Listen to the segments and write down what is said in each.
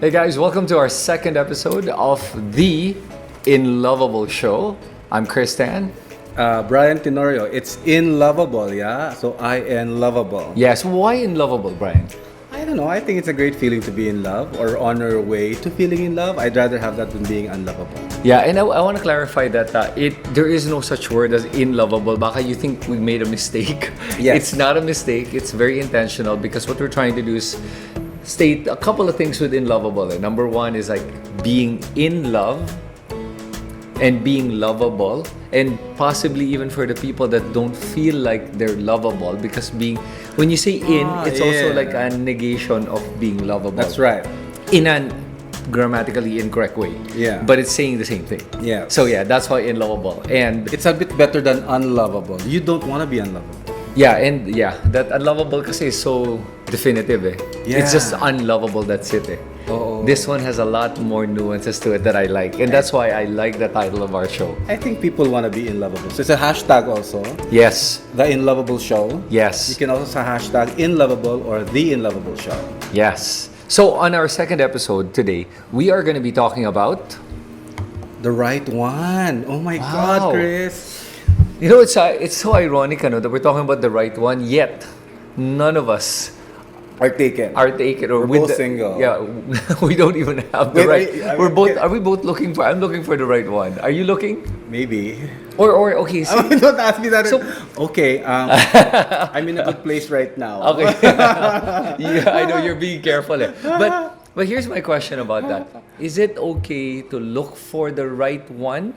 Hey guys, welcome to our second episode of the Inlovable show. I'm Kristan. Brian Tenorio. It's Inlovable, yeah? So I am lovable. Yes, why Inlovable, Brian? I don't know. I think it's a great feeling to be in love or on your way to feeling in love. I'd rather have that than being unlovable. Yeah, and I want to clarify that there is no such word as inlovable. Baka you think we made a mistake. Yes. It's not a mistake. It's very intentional because what we're trying to do is state a couple of things with inlovable. Number one is like being in love and being lovable, and possibly even for the people that don't feel like they're lovable, because when you say in, it's also like a negation of being lovable. That's right. In a grammatically incorrect way. Yeah. But it's saying the same thing. Yeah. So yeah, that's why inlovable. And It's a bit better than unlovable. You don't want to be unlovable. that unlovable kasi is so definitive eh. Yeah. It's just unlovable, that's it eh. Oo. This one has a lot more nuances to it that I like. And that's why I like the title of our show. I think people want to be unlovable. So it's a hashtag also. Yes. The Inlovable Show. Yes. You can also say hashtag Inlovable or The Inlovable Show. Yes. So on our second episode today, we are going to be talking about... The right one. Oh my Wow. God, Chris. You know, it's so ironic that we're talking about the right one, yet none of us Are taken. are taken or We're with both single. Yeah, we don't even have the Wait, right. are we- Are we both looking for? I'm looking for the right one. Are you looking? Maybe. Or okay. So, Don't ask me that. So- Okay, I'm in a good place right now. okay. Yeah, I know you're being careful. Eh. But here's my question about that. Is it okay to look for the right one?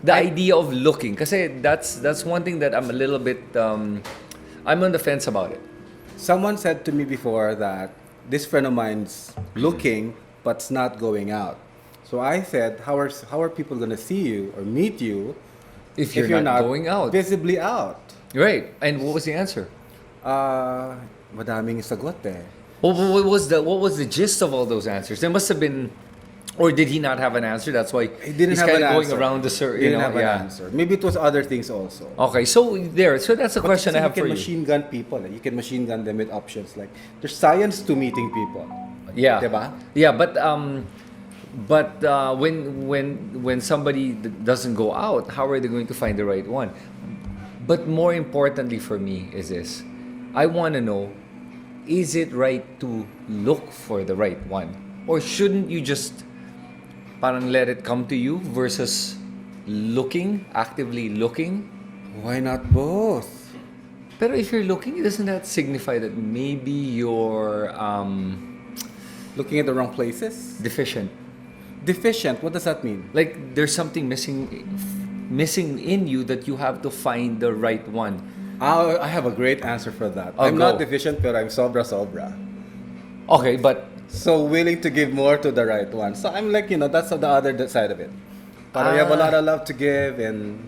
The idea of looking, kasi that's one thing that I'm a little bit I'm on the fence about it. Someone said to me before that this friend of mine's looking but's not going out. So I said, how are people gonna see you or meet you If you're not going out. visibly out? Right. And what was the answer? Madaming sagot eh. What was the gist of all those answers? There must have been, or did he not have an answer? That's why He didn't he's have kind an of going answer. around the He didn't have an yeah. answer. Maybe it was other things also. Okay, so that's a question I have for You can you. machine gun people. You can machine gun them with options. Like there's science to meeting people. Yeah. Diba? Yeah, but when somebody doesn't go out, how are they going to find the right one? But more importantly for me is this. I want to know, is it right to look for the right one? Or shouldn't you just parang let it come to you versus actively looking? Why not both? Pero if you're looking, doesn't that signify that maybe you're Looking at the wrong places? deficient? Deficient, what does that mean? Like there's something missing in you that you have to find the right one. I have a great answer for that. Oh, I'm go. not deficient, but I'm sobra. Okay, but So willing to give more to the right one. So I'm like, that's the other side of it. But you have a lot of love to give, and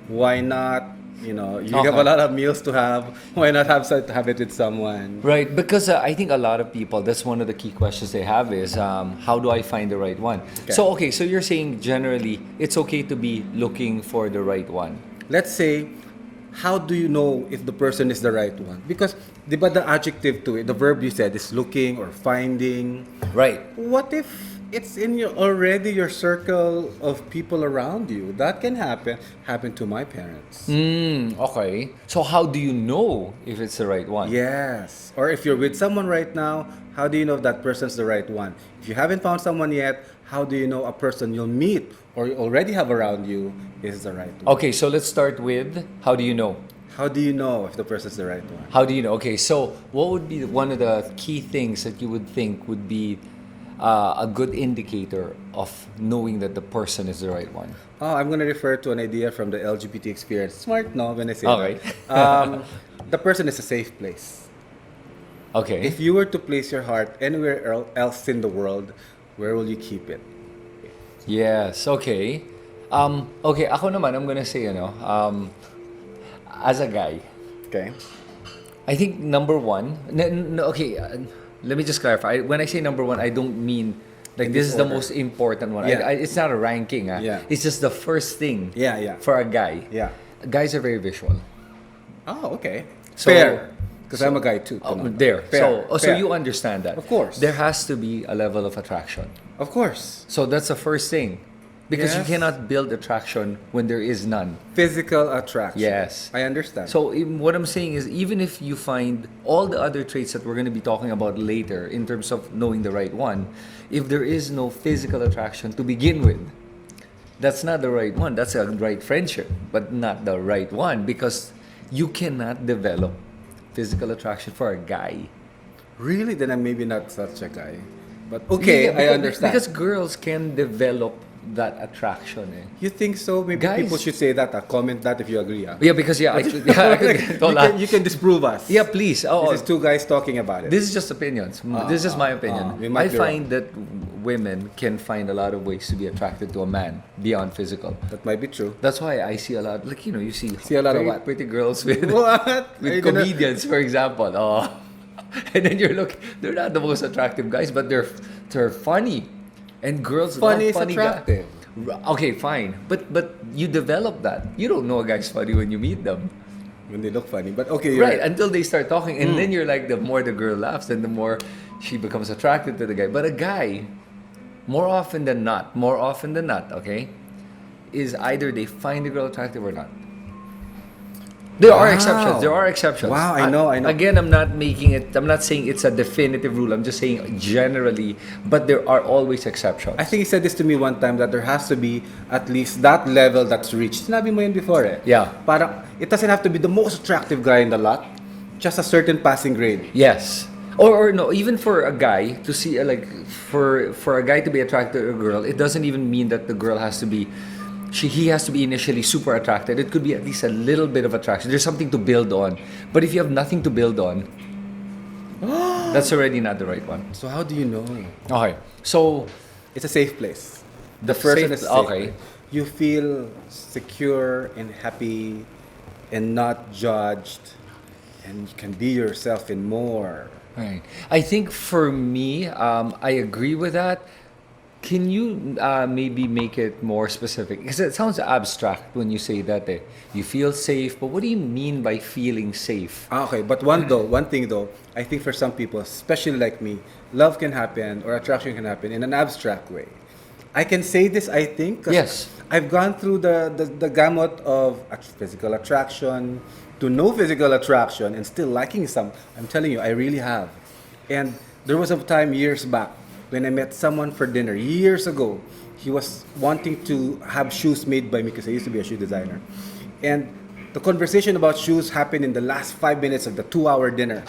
why not? You have Okay. a lot of meals to have. Why not have it with someone? right, because I think a lot of people, that's one of the key questions they have is how do I find the right one? Okay. So you're saying generally it's okay to be looking for the right one. Let's say, how do you know if the person is the right one? Because the adjective to it, the verb you said is looking or finding. Right. What if it's in your circle of people around you? That can happen. Happened to my parents. Okay. So how do you know if it's the right one? Yes. Or if you're with someone right now, how do you know if that person's the right one? If you haven't found someone yet, how do you know a person you'll meet or you already have around you is the right one? Okay, so let's start with how do you know? How do you know if the person's the right one? How do you know? Okay, so what would be one of the key things that you would think would be a good indicator of knowing that the person is the right one? Oh, I'm going to refer to an idea from the LGBT experience. Smart, no, when I say Okay. that. The person is a safe place. Okay. If you were to place your heart anywhere else in the world, where will you keep it? Yes, okay. Okay, ako naman, I'm gonna say, as a guy, Okay. I think number one, okay, let me just clarify. When I say number one, I don't mean like In this this is the order. most important one. Yeah. It's not a ranking. Yeah. It's just the first thing Yeah. for a guy. Yeah. Guys are very visual. Oh, okay. So, Fair. Because I'm a guy too. There. Fair, So fair. you understand that. Of course. There has to be a level of attraction. Of course. So that's the first thing. Because you Yes. cannot build attraction when there is none. Physical attraction. Yes. I understand. So what I'm saying is, even if you find all the other traits that we're going to be talking about later in terms of knowing the right one, if there is no physical attraction to begin with, that's not the right one. That's a right friendship, but not the right one, because you cannot develop physical attraction for a guy. Really? Then I'm maybe not such a guy. But okay, Yeah, I understand. Because girls can develop that attraction. You think so? Maybe Guys- people should say that. Comment that if you agree. Yeah, because I could get all that. you can disprove us. Yeah, please. Oh, This is two guys talking about it. this is just opinions. This is just my opinion. we I might be find that women can find a lot of ways to be attracted to a man beyond physical. That might be true. That's why I see a lot, like, you see See a lot of very what? pretty girls with What? Are with you gonna- comedians, for example. Oh, and then they're not the most attractive guys, but they're funny, and girls Funny love is funny guys. attractive. Okay, fine, but you develop that. You don't know a guy's funny when you meet them. When they look funny. But okay, you're Right, until they start talking, and then you're like, the more the girl laughs, then the more she becomes attracted to the guy. But a guy, more often than not, okay, is either they find the girl attractive or not. There are Wow. exceptions. There are exceptions. Wow, I know. Again, I'm not saying it's a definitive rule. I'm just saying generally, but there are always exceptions. I think he said this to me one time, that there has to be at least that level that's reached. Sinabi mo yun before eh. Yeah. Parang, it doesn't have to be the most attractive guy in the lot. Just a certain passing grade. Yes. Or no, even for a guy to see for a guy to be attracted to a girl, it doesn't even mean that the girl has to be he has to be initially super attracted. It could be at least a little bit of attraction. There's something to build on. But if you have nothing to build on, that's already not the right one. So how do you know? Okay. So It's a safe place. the person safe- is safe. okay. You feel secure and happy and not judged, and you can be yourself and more. Right. I think for me, I agree with that. Can you maybe make it more specific? Because it sounds abstract when you say that. You feel safe, but what do you mean by feeling safe? Okay, but one thing though, I think for some people, especially like me, love can happen or attraction can happen in an abstract way. I can say this, I think, 'cause Yes. I've gone through the gamut of physical attraction to no physical attraction and still liking some. I'm telling you, I really have. And there was a time years back when I met someone for dinner years ago. He was wanting to have shoes made by me because I used to be a shoe designer. And the conversation about shoes happened in the last 5 minutes of the 2-hour dinner.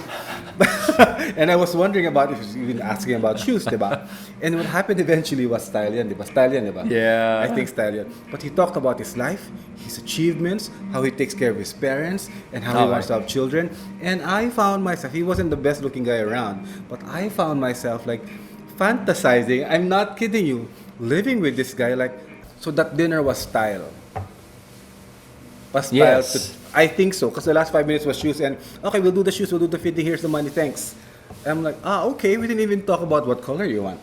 And I was wondering about if he was even asking about shoes, diba? And what happened eventually was style yan, diba? Style yan, diba? Yeah. I think style yan. But he talked about his life, his achievements, how he takes care of his parents, and how he Okay. wants to have children. And I found myself, he wasn't the best looking guy around, but I found myself like fantasizing, I'm not kidding you, living with this guy. Like, so that dinner was style. Was style. Yes. I think so, because the last 5 minutes was shoes, and okay, we'll do the shoes, we'll do the fitting, here's the money, thanks. And I'm like, okay, we didn't even talk about what color you want.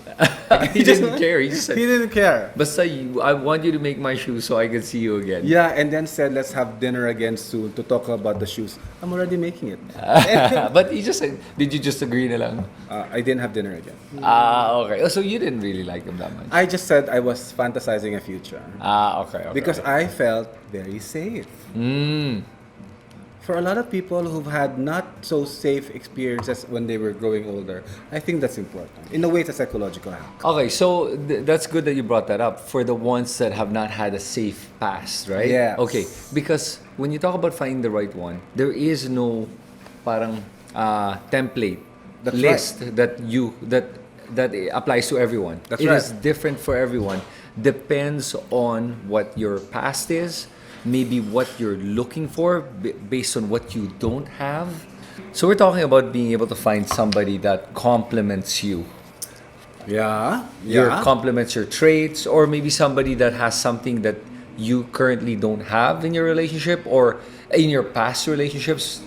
He didn't care. He just said, He didn't care. "Basta I want you to make my shoes so I can see you again." Yeah, and then said, let's have dinner again soon to talk about the shoes. I'm already making it. But he just said, did you just agree na lang? I didn't have dinner again. Okay. Oh, so you didn't really like him that much? I just said I was fantasizing a future. Okay. Because I felt very safe. Mm. For a lot of people who've had not so safe experiences when they were growing older, I think that's important. In a way, it's a psychological hack. Okay, so that's good that you brought that up for the ones that have not had a safe past, right? Yes. Okay, because when you talk about finding the right one, there is no parang template That's list that applies to everyone. That's It right. is different for everyone. Depends on what your past is, maybe what you're looking for based on what you don't have. So we're talking about being able to find somebody that complements you. Yeah. Complements your traits, or maybe somebody that has something that you currently don't have in your relationship or in your past relationships,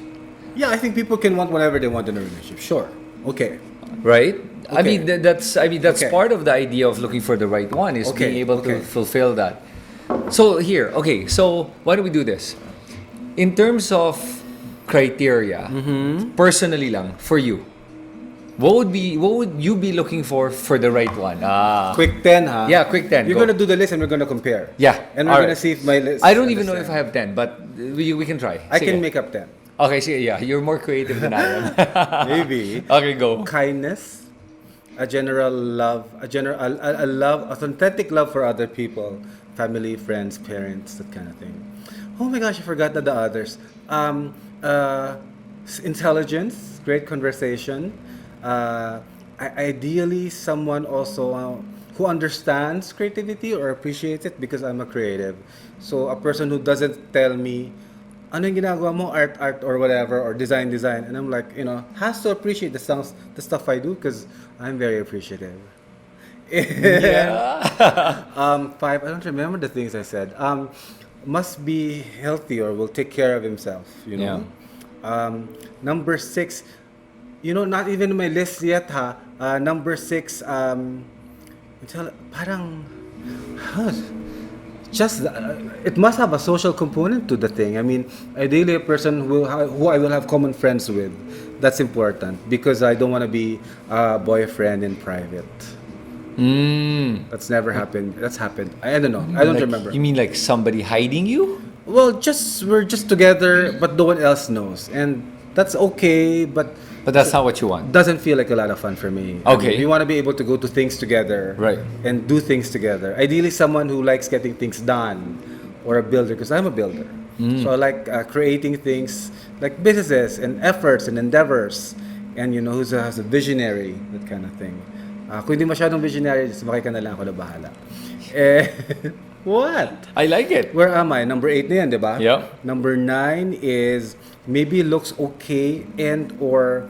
Yeah, I think people can want whatever they want in a relationship. Sure. Okay. right? I Okay. mean that's Okay. part of the idea of looking for the right one is Okay, being able okay. to fulfill that. So here, okay, so why do we do this? In terms of criteria, personally lang, for you, what would you be looking for the right one? Quick 10, huh? Yeah, quick 10. You're go. gonna do the list and we're gonna compare. Yeah. And we're all gonna right. see if my list. I don't even is know the if I same. have 10, but we can try. I Sige. can make up 10. Okay, sige, yeah. You're more creative than I am. Maybe. Okay, go. Kindness, a general love, a love, authentic love for other people, family, friends, parents, that kind of thing. Oh my gosh, I forgot the others. Intelligence, great conversation. Ideally, someone also who understands creativity or appreciates it because I'm a creative. So a person who doesn't tell me, ano yung ginagawa mo, art, or whatever, or design. And I'm like, has to appreciate the stuff I do because I'm very appreciative. Yeah. Five, I don't remember the things I said. Must be healthy or will take care of himself, Number 6, not even in my list yet, ha. Number 6, parang, huh, just it must have a social component to the thing. I mean, ideally a person who I will have common friends with. That's important because I don't want to be a boyfriend in private. That's never happened. That's happened. I don't know. I don't remember. You mean like somebody hiding you? Well, we're just together, but no one else knows, and that's okay. But that's not what you want. doesn't feel like a lot of fun for me. Okay. We want to be able to go to things together, Right. and do things together. Ideally, someone who likes getting things done, or a builder, because I'm a builder. So I like creating things, like businesses and efforts and endeavors, and who's has a visionary, that kind of thing. Kung hindi masyadong visionary, sumakay ka na lang, ako na bahala. What? I like it. Where am I? Number 8 na yan, di ba? Yeah. Number 9 is maybe looks okay and or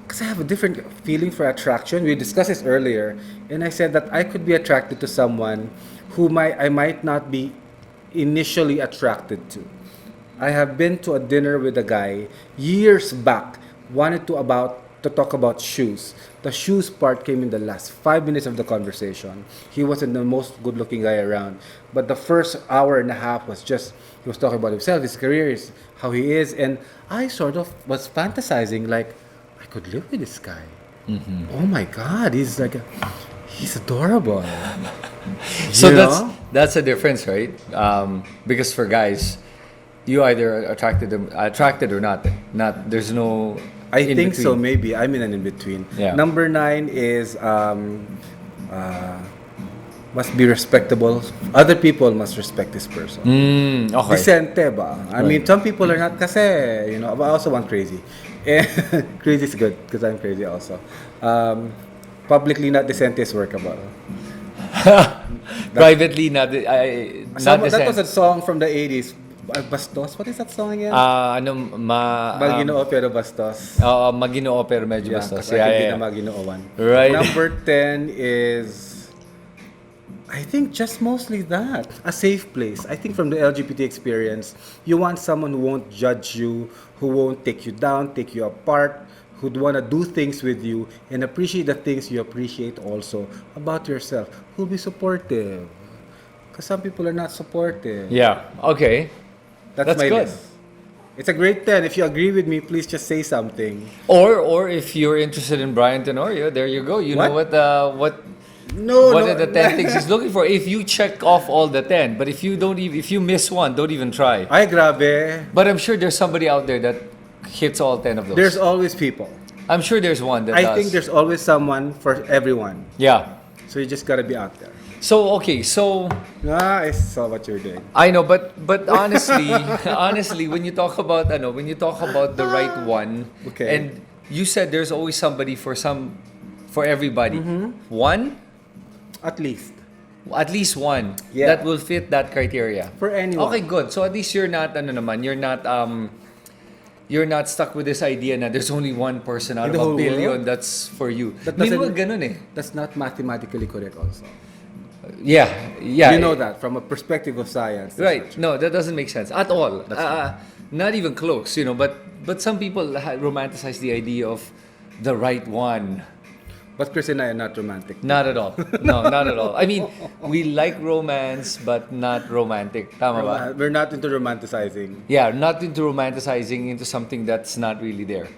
because I have a different feeling for attraction. We discussed this earlier, and I said that I could be attracted to someone who I might not be initially attracted to. I have been to a dinner with a guy years back, wanted to talk about shoes. The shoes part came in the last 5 minutes of the conversation. He wasn't the most good-looking guy around, but the first hour and a half was just he was talking about himself, his career, how he is, and I sort of was fantasizing like I could live with this guy. Oh my God, he's adorable. So You know? that's a difference, right? Because for guys, you either attracted or not. There's no. I in think so. between. Maybe I'm in an in between. Yeah. Number 9 is must be respectable. Other people must respect this person. Okay. Decente ba? I mean, some people are not kasi, I also want crazy. Crazy is good because I'm crazy also. Publicly not decent is workable. Privately, not That was a song from the 80s. Bastos? What is that song again? Maginoo pero bastos. Maginoo pero medyo bastos. Kasi hindi na maginooan. Right. Number 10 is, I think just mostly that. A safe place. I think from the LGBT experience, you want someone who won't judge you, who won't take you down, take you apart, who'd want to do things with you and appreciate the things you appreciate also about yourself, who'll be supportive. Because some people are not supportive. Yeah. Okay. That's my good. list. It's a great 10. If you agree with me, please just say something. Or if you're interested in Brian Tenorio, there you go. You know what are the 10 things he's looking for. If you check off all the 10, but if you miss one, don't even try. Ay, grabe. But I'm sure there's somebody out there that hits all 10 of those. There's always people. I'm sure there's one that I does. think there's always someone for everyone. Yeah. So you just gotta be out there. So okay, so I saw what you're doing. I know, but honestly, when you talk about the right one, Okay. and you said there's always somebody for everybody. One, At least. at least one Yeah. that will fit that criteria. For anyone. Okay, good. So at least you're not you're not stuck with this idea na there's only one person out In of the a whole billion world? that's for you. That May doesn't- mga ganun eh. That's not mathematically correct also. Yeah. You know that from a perspective of science. Right. No, that doesn't make sense at all. Not even close, But some people romanticize the idea of the right one. But Chris and I are not romantic. Not at all. No, not at all. I mean, we like romance, but not romantic. Tama ba? We're not into romanticizing. Yeah, not into romanticizing into something that's not really there.